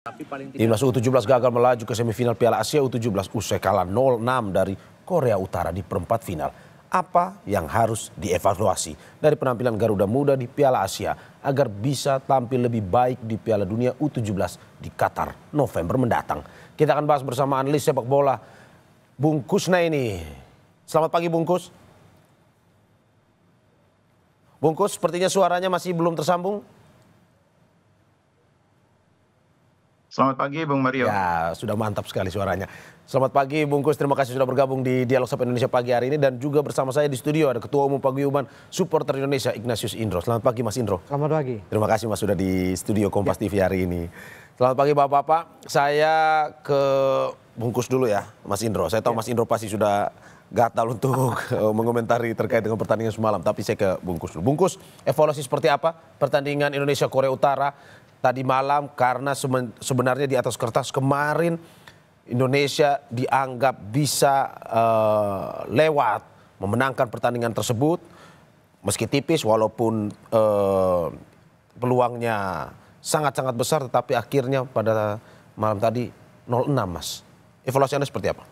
Timnas U17 gagal melaju ke semifinal Piala Asia U17 usai kalah 0-6 dari Korea Utara di perempat final. Apa yang harus dievaluasi dari penampilan Garuda Muda di Piala Asia agar bisa tampil lebih baik di Piala Dunia U17 di Qatar November mendatang? Kita akan bahas bersama analis sepak bola Bung Kusnaini. Selamat pagi Bung Kus. Bung Kus, sepertinya suaranya masih belum tersambung. Selamat pagi Bung Mario. Ya, sudah mantap sekali suaranya. Selamat pagi Bung Kus, terima kasih sudah bergabung di Dialog Sapa Indonesia pagi hari ini. Dan juga bersama saya di studio ada Ketua Umum Paguyuban Supporter Indonesia Ignatius Indro. Selamat pagi Mas Indro. Selamat pagi. Terima kasih Mas sudah di studio Kompas TV hari ini. Selamat pagi Bapak-Bapak. Saya ke Bung Kus dulu ya Mas Indro. Saya tahu Mas Indro pasti sudah gatal untuk mengomentari terkait dengan pertandingan semalam. Tapi saya ke Bung Kus dulu. Bung Kus, evaluasi seperti apa pertandingan Indonesia Korea Utara tadi malam, karena sebenarnya di atas kertas kemarin Indonesia dianggap bisa lewat memenangkan pertandingan tersebut meski tipis, walaupun peluangnya sangat-sangat besar, tetapi akhirnya pada malam tadi 0-6 Mas. Evaluasi Anda seperti apa?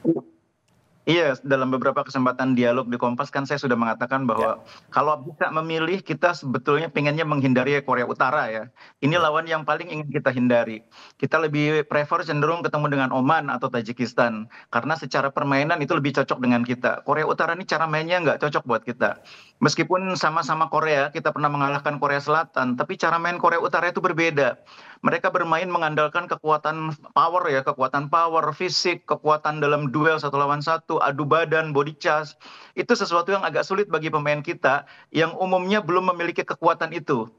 Iya, dalam beberapa kesempatan dialog di Kompas kan saya sudah mengatakan bahwa kalau bisa memilih, kita sebetulnya pengennya menghindari Korea Utara ya. Ini lawan yang paling ingin kita hindari. Kita lebih prefer cenderung ketemu dengan Oman atau Tajikistan. Karena secara permainan itu lebih cocok dengan kita. Korea Utara ini cara mainnya nggak cocok buat kita. Meskipun sama-sama Korea, kita pernah mengalahkan Korea Selatan, tapi cara main Korea Utara itu berbeda. Mereka bermain mengandalkan kekuatan power, fisik, kekuatan dalam duel satu lawan satu, adu badan, body charge. Itu sesuatu yang agak sulit bagi pemain kita yang umumnya belum memiliki kekuatan itu.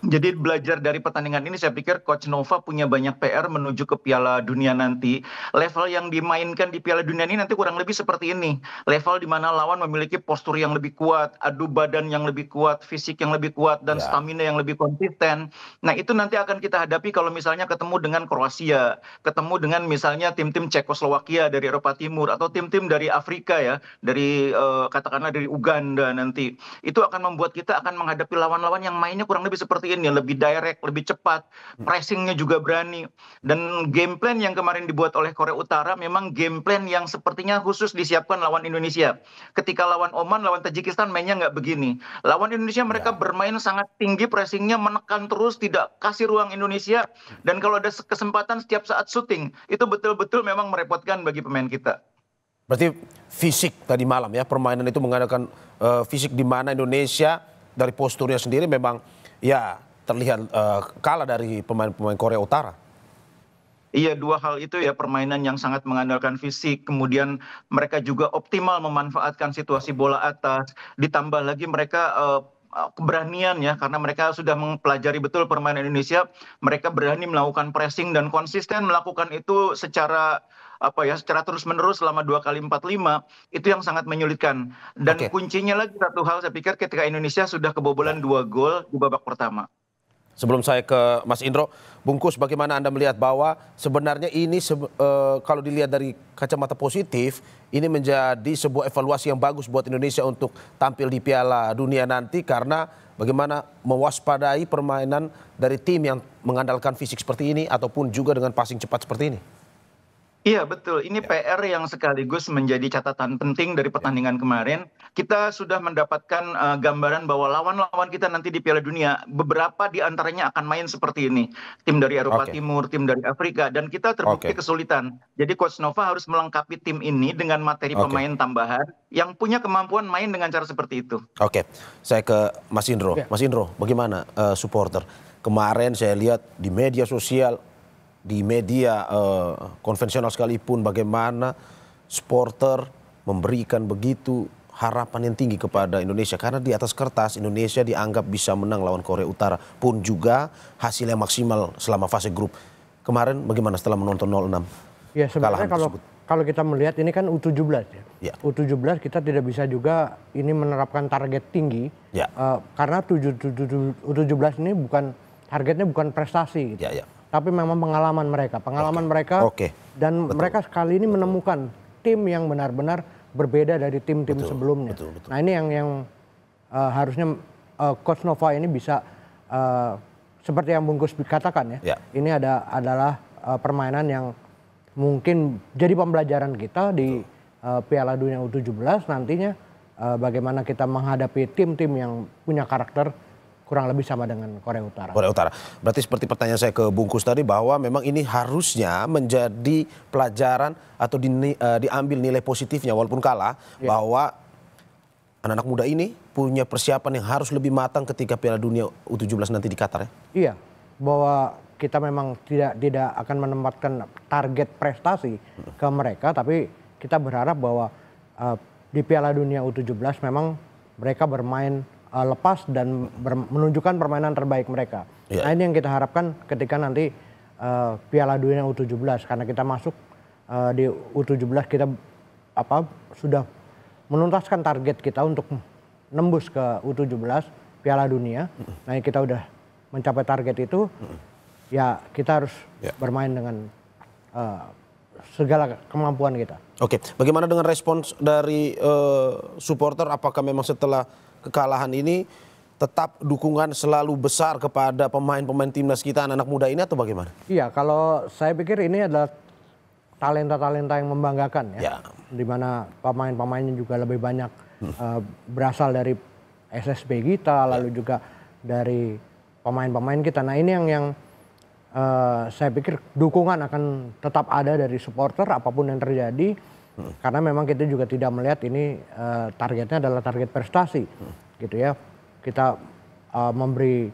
Jadi belajar dari pertandingan ini saya pikir Coach Nova punya banyak PR menuju ke Piala Dunia nanti. Level yang dimainkan di Piala Dunia ini nanti kurang lebih seperti ini. Level di mana lawan memiliki postur yang lebih kuat, adu badan yang lebih kuat, fisik yang lebih kuat, dan stamina yang lebih konsisten. Nah itu nanti akan kita hadapi kalau misalnya ketemu dengan Kroasia, ketemu dengan misalnya tim-tim Cekoslowakia dari Eropa Timur, atau tim-tim dari Afrika ya, dari katakanlah dari Uganda nanti. Itu akan membuat kita akan menghadapi lawan-lawan yang mainnya kurang lebih seperti ini, lebih direct, lebih cepat, pressingnya juga berani. Dan game plan yang kemarin dibuat oleh Korea Utara memang game plan yang sepertinya khusus disiapkan lawan Indonesia. Ketika lawan Oman, lawan Tajikistan mainnya nggak begini. Lawan Indonesia mereka bermain sangat tinggi, pressingnya menekan terus, tidak kasih ruang Indonesia. Dan kalau ada kesempatan setiap saat syuting, itu betul-betul memang merepotkan bagi pemain kita. Berarti fisik tadi malam ya, permainan itu mengadakan fisik di mana Indonesia dari posturnya sendiri memang ya terlihat kalah dari pemain-pemain Korea Utara. Iya, dua hal itu ya, permainan yang sangat mengandalkan fisik, kemudian mereka juga optimal memanfaatkan situasi bola atas, ditambah lagi mereka keberanian ya, karena mereka sudah mempelajari betul permainan Indonesia, mereka berani melakukan pressing dan konsisten melakukan itu secara secara terus-menerus selama 2x45, itu yang sangat menyulitkan. Dan kuncinya lagi satu hal, saya pikir ketika Indonesia sudah kebobolan 2 gol di babak pertama. Sebelum saya ke Mas Indro, Bung Kus, bagaimana Anda melihat bahwa sebenarnya ini kalau dilihat dari kacamata positif, ini menjadi sebuah evaluasi yang bagus buat Indonesia untuk tampil di Piala Dunia nanti, karena bagaimana mewaspadai permainan dari tim yang mengandalkan fisik seperti ini ataupun juga dengan passing cepat seperti ini. Iya betul, ini PR yang sekaligus menjadi catatan penting dari pertandingan kemarin. Kita sudah mendapatkan gambaran bahwa lawan-lawan kita nanti di Piala Dunia, beberapa di antaranya akan main seperti ini. Tim dari Eropa Timur, tim dari Afrika, dan kita terbukti kesulitan. Jadi Coach Nova harus melengkapi tim ini dengan materi pemain tambahan yang punya kemampuan main dengan cara seperti itu. Oke, saya ke Mas Indro. Mas Indro, bagaimana supporter? Kemarin saya lihat di media sosial, di media konvensional sekalipun, bagaimana supporter memberikan begitu harapan yang tinggi kepada Indonesia, karena di atas kertas Indonesia dianggap bisa menang lawan Korea Utara, pun juga hasil yang maksimal selama fase grup. Kemarin bagaimana setelah menonton 0-6? Ya sebenarnya kalau kita melihat ini kan U17 ya. U17 kita tidak bisa juga ini menerapkan target tinggi karena U17 ini targetnya bukan prestasi gitu. Tapi memang pengalaman mereka dan mereka sekali ini menemukan tim yang benar-benar berbeda dari tim-tim sebelumnya. Nah ini yang harusnya Coach Nova ini bisa seperti yang Bung Gus katakan ya, ini adalah permainan yang mungkin jadi pembelajaran kita di Piala Dunia U17 nantinya, bagaimana kita menghadapi tim-tim yang punya karakter kurang lebih sama dengan Korea Utara. Korea Utara. Berarti seperti pertanyaan saya ke Bungkus tadi bahwa memang ini harusnya menjadi pelajaran atau diambil nilai positifnya walaupun kalah, bahwa anak-anak muda ini punya persiapan yang harus lebih matang ketika Piala Dunia U17 nanti di Qatar ya? Iya, bahwa kita memang tidak akan menempatkan target prestasi ke mereka, tapi kita berharap bahwa di Piala Dunia U17 memang mereka bermain lepas dan menunjukkan permainan terbaik mereka. Yeah. Nah, ini yang kita harapkan ketika nanti Piala Dunia U17, karena kita masuk di U17 kita sudah menuntaskan target kita untuk nembus ke U17 Piala Dunia. Nah, kita udah mencapai target itu, ya kita harus bermain dengan segala kemampuan kita. Oke, bagaimana dengan respons dari supporter? Apakah memang setelah kekalahan ini tetap dukungan selalu besar kepada pemain-pemain timnas kita, anak-anak muda ini, atau bagaimana? Iya, kalau saya pikir ini adalah talenta-talenta yang membanggakan ya. Di mana pemain-pemainnya juga lebih banyak berasal dari SSB kita, lalu juga dari pemain-pemain kita. Nah, ini yang saya pikir dukungan akan tetap ada dari supporter apapun yang terjadi. Karena memang kita juga tidak melihat ini targetnya adalah target prestasi, gitu ya. Kita memberi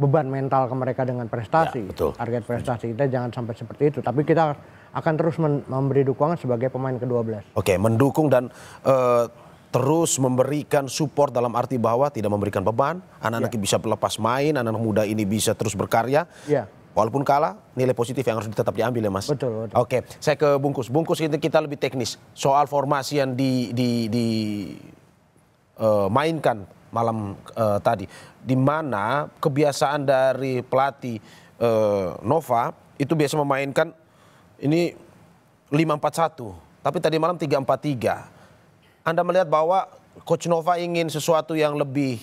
beban mental ke mereka dengan prestasi, target prestasi kita jangan sampai seperti itu. Tapi kita akan terus memberi dukungan sebagai pemain ke-12. Oke, mendukung dan terus memberikan support dalam arti bahwa tidak memberikan beban, anak-anak bisa lepas main, anak-anak muda ini bisa terus berkarya. Walaupun kalah, nilai positif yang harus tetap diambil ya Mas. Betul. Oke, saya ke Bungkus. Bungkus kita lebih teknis soal formasi yang mainkan malam tadi, di mana kebiasaan dari pelatih Nova itu biasa memainkan ini 5-4-1, tapi tadi malam 3-4-3. Anda melihat bahwa Coach Nova ingin sesuatu yang lebih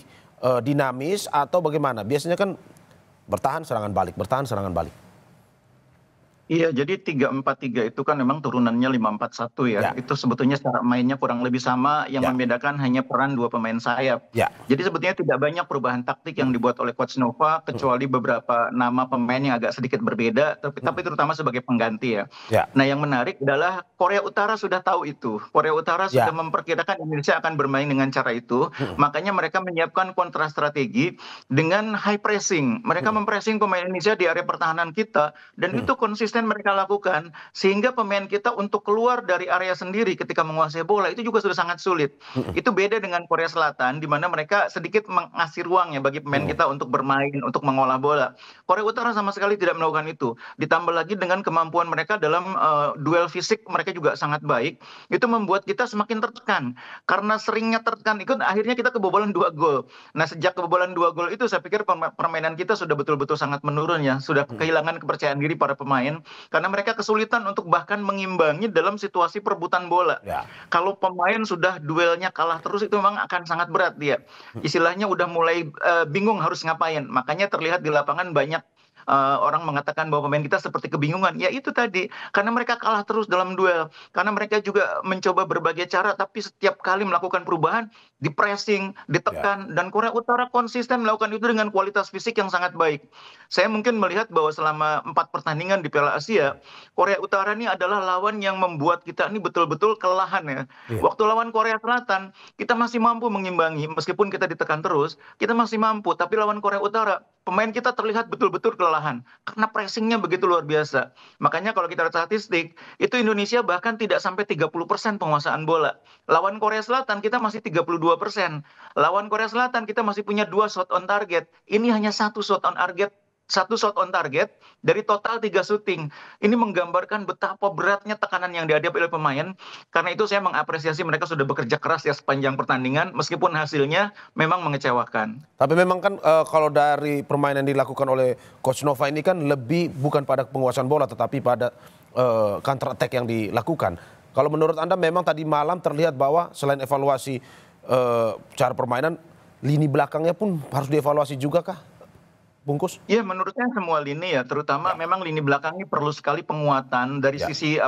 dinamis atau bagaimana? Biasanya kan bertahan serangan balik, bertahan serangan balik. Iya, jadi 3-4-3 itu kan memang turunannya 5-4-1 ya. Itu sebetulnya cara mainnya kurang lebih sama, yang membedakan hanya peran dua pemain sayap. Jadi sebetulnya tidak banyak perubahan taktik yang dibuat oleh Coach Nova, kecuali beberapa nama pemain yang agak sedikit berbeda, tapi terutama sebagai pengganti ya. Nah, yang menarik adalah Korea Utara sudah tahu itu. Korea Utara sudah memperkirakan Indonesia akan bermain dengan cara itu, makanya mereka menyiapkan kontra strategi dengan high pressing. Mereka mempressing pemain Indonesia di area pertahanan kita, dan itu konsisten mereka lakukan, sehingga pemain kita untuk keluar dari area sendiri ketika menguasai bola itu juga sudah sangat sulit. Itu beda dengan Korea Selatan, di mana mereka sedikit mengasih ruang ya bagi pemain kita untuk bermain, untuk mengolah bola. Korea Utara sama sekali tidak melakukan itu. Ditambah lagi dengan kemampuan mereka dalam duel fisik, mereka juga sangat baik. Itu membuat kita semakin tertekan. Karena seringnya tertekan ikut, akhirnya kita kebobolan 2 gol. Nah, sejak kebobolan 2 gol itu saya pikir permainan kita sudah betul-betul sangat menurun ya. Sudah kehilangan kepercayaan diri para pemain. Karena mereka kesulitan untuk bahkan mengimbangi dalam situasi perebutan bola. Kalau pemain sudah duelnya kalah terus, itu memang akan sangat berat dia. Istilahnya udah mulai bingung harus ngapain. Makanya terlihat di lapangan banyak orang mengatakan bahwa pemain kita seperti kebingungan. Ya itu tadi, karena mereka kalah terus dalam duel. Karena mereka juga mencoba berbagai cara, tapi setiap kali melakukan perubahan, di-pressing, ditekan. Dan Korea Utara konsisten melakukan itu dengan kualitas fisik yang sangat baik. Saya mungkin melihat bahwa selama 4 pertandingan di Piala Asia, Korea Utara ini adalah lawan yang membuat kita ini betul-betul kelelahan ya. Waktu lawan Korea Selatan, kita masih mampu mengimbangi, meskipun kita ditekan terus, kita masih mampu. Tapi lawan Korea Utara, pemain kita terlihat betul-betul kelelahan karena pressingnya begitu luar biasa. Makanya kalau kita lihat statistik, itu Indonesia bahkan tidak sampai 30% penguasaan bola. Lawan Korea Selatan kita masih 32%. Lawan Korea Selatan kita masih punya 2 shot on target. Ini hanya 1 shot on target dari total 3 syuting. Ini menggambarkan betapa beratnya tekanan yang dihadapi oleh pemain. Karena itu saya mengapresiasi mereka sudah bekerja keras ya sepanjang pertandingan, meskipun hasilnya memang mengecewakan. Tapi memang kan kalau dari permainan yang dilakukan oleh Coach Nova ini kan lebih bukan pada penguasaan bola, tetapi pada counter attack yang dilakukan. Kalau menurut Anda memang tadi malam terlihat bahwa selain evaluasi cara permainan, lini belakangnya pun harus dievaluasi juga kah? Bungkus? Iya, menurut saya semua lini ya, terutama memang lini belakang ini perlu sekali penguatan dari sisi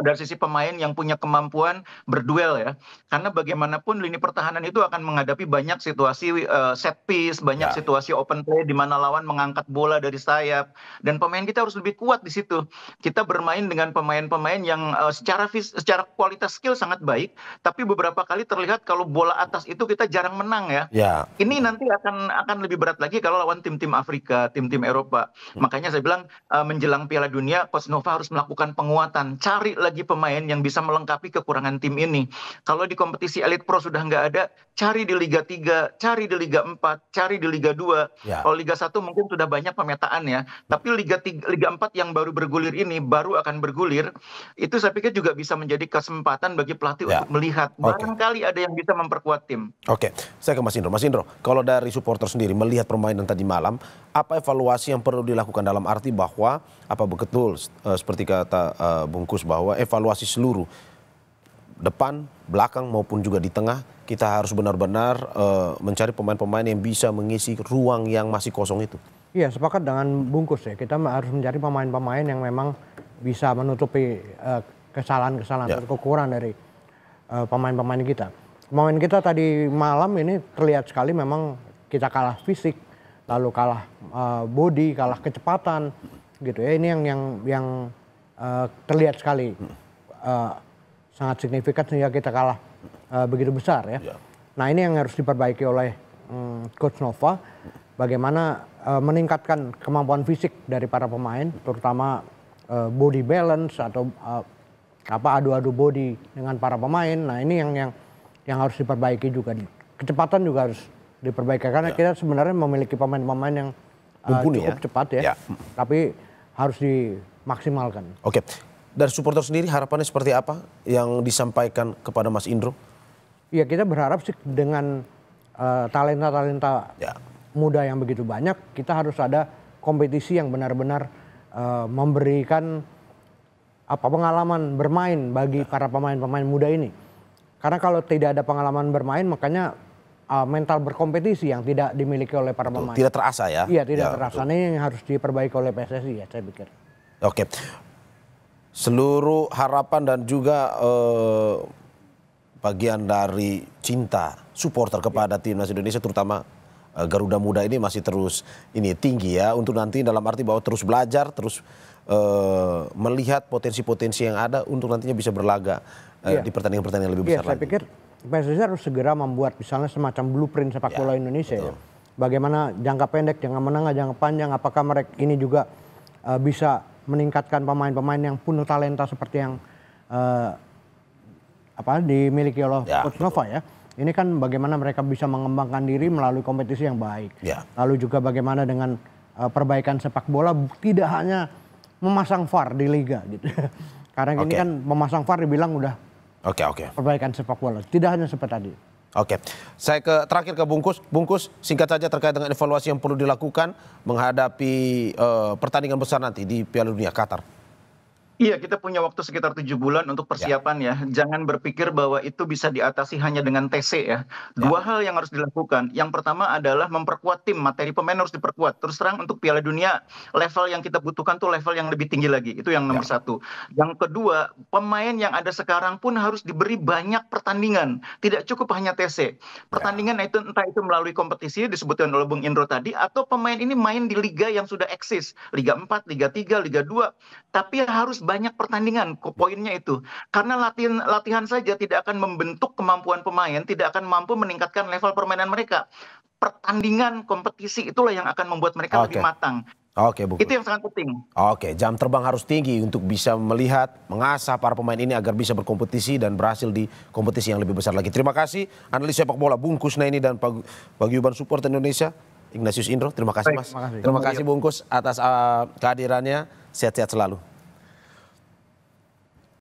dari sisi pemain yang punya kemampuan berduel ya. Karena bagaimanapun lini pertahanan itu akan menghadapi banyak situasi set piece, banyak situasi open play di mana lawan mengangkat bola dari sayap, dan pemain kita harus lebih kuat di situ. Kita bermain dengan pemain-pemain yang secara kualitas skill sangat baik, tapi beberapa kali terlihat kalau bola atas itu kita jarang menang ya. Ini nanti akan lebih berat lagi kalau lawan tim-tim Afrika, tim-tim Eropa. Makanya saya bilang menjelang Piala Dunia, Coach Nova harus melakukan penguatan, cari lagi pemain yang bisa melengkapi kekurangan tim ini. Kalau di kompetisi Elite Pro sudah nggak ada, cari di Liga 3, cari di Liga 4, cari di Liga 2. Kalau Liga 1 mungkin sudah banyak pemetaan ya, tapi Liga 4 yang baru bergulir ini, baru akan bergulir, itu saya pikir juga bisa menjadi kesempatan bagi pelatih untuk melihat, barangkali ada yang bisa memperkuat tim. Oke, saya ke Mas Indro. Mas Indro, kalau dari supporter sendiri melihat permainan tadi malam, apa evaluasi yang perlu dilakukan dalam arti bahwa apa betul seperti kata Bungkus bahwa evaluasi seluruh depan, belakang maupun juga di tengah kita harus benar-benar mencari pemain-pemain yang bisa mengisi ruang yang masih kosong itu. Iya, sepakat dengan Bungkus ya. Kita harus mencari pemain-pemain yang memang bisa menutupi kesalahan-kesalahan atau kekurangan dari pemain-pemain kita. Pemain kita tadi malam ini terlihat sekali memang kita kalah fisik, lalu kalah body, kalah kecepatan, gitu ya. Ini yang terlihat sekali sangat signifikan sehingga kita kalah begitu besar ya. Nah ini yang harus diperbaiki oleh Coach Nova, bagaimana meningkatkan kemampuan fisik dari para pemain, terutama body balance atau adu-adu body dengan para pemain. Nah ini yang harus diperbaiki juga. Kecepatan juga harus diperbaiki karena kita sebenarnya memiliki pemain-pemain yang cukup cepat ya, tapi harus dimaksimalkan. Oke, dari supporter sendiri harapannya seperti apa yang disampaikan kepada Mas Indro? Ya kita berharap sih dengan talenta-talenta muda yang begitu banyak, kita harus ada kompetisi yang benar-benar memberikan pengalaman bermain bagi para pemain-pemain muda ini. Karena kalau tidak ada pengalaman bermain, makanya mental berkompetisi yang tidak dimiliki oleh para pemain. Tidak terasa ya? Iya, tidak terasa. Ini yang harus diperbaiki oleh PSSI ya, saya pikir. Oke. Seluruh harapan dan juga bagian dari cinta supporter kepada timnas Indonesia, terutama Garuda Muda ini masih terus tinggi ya, untuk nanti dalam arti bahwa terus belajar, terus melihat potensi-potensi yang ada untuk nantinya bisa berlaga di pertandingan-pertandingan lebih besar lagi. Saya pikir PSSI harus segera membuat misalnya semacam blueprint sepak bola Indonesia ya. Bagaimana jangka pendek, jangka menengah, jangka panjang, apakah mereka ini juga bisa meningkatkan pemain-pemain yang penuh talenta seperti yang dimiliki oleh Coach Nova ya. Ini kan bagaimana mereka bisa mengembangkan diri melalui kompetisi yang baik. Lalu juga bagaimana dengan perbaikan sepak bola, tidak hanya memasang VAR di liga gitu. Karena ini kan memasang VAR dibilang udah perbaikan sepak bola. Tidak hanya seperti tadi. Oke, saya terakhir ke Bungkus. Bungkus, singkat saja terkait dengan evaluasi yang perlu dilakukan menghadapi pertandingan besar nanti di Piala Dunia Qatar. Iya, kita punya waktu sekitar 7 bulan untuk persiapan ya. Jangan berpikir bahwa itu bisa diatasi hanya dengan TC ya. Dua hal yang harus dilakukan. Yang pertama adalah memperkuat tim, materi pemain harus diperkuat. Terus terang untuk Piala Dunia, level yang kita butuhkan tuh level yang lebih tinggi lagi. Itu yang nomor satu. Yang kedua, pemain yang ada sekarang pun harus diberi banyak pertandingan. Tidak cukup hanya TC. Pertandingan itu entah itu melalui kompetisi disebutkan oleh Bung Indro tadi, atau pemain ini main di liga yang sudah eksis. Liga 4, Liga 3, Liga 2. Tapi harus banyak pertandingan, poinnya itu. Karena latihan saja tidak akan membentuk kemampuan pemain, tidak akan mampu meningkatkan level permainan mereka. Pertandingan, kompetisi itulah yang akan membuat mereka lebih matang. Itu yang sangat penting. Jam terbang harus tinggi untuk bisa melihat, mengasah para pemain ini agar bisa berkompetisi dan berhasil di kompetisi yang lebih besar lagi. Terima kasih analis sepak bola Bungkus Naini dan Paguyuban Supporter Indonesia, Ignatius Indro. Terima kasih Mas. Terima kasih Bungkus atas kehadirannya. Sehat-sehat selalu.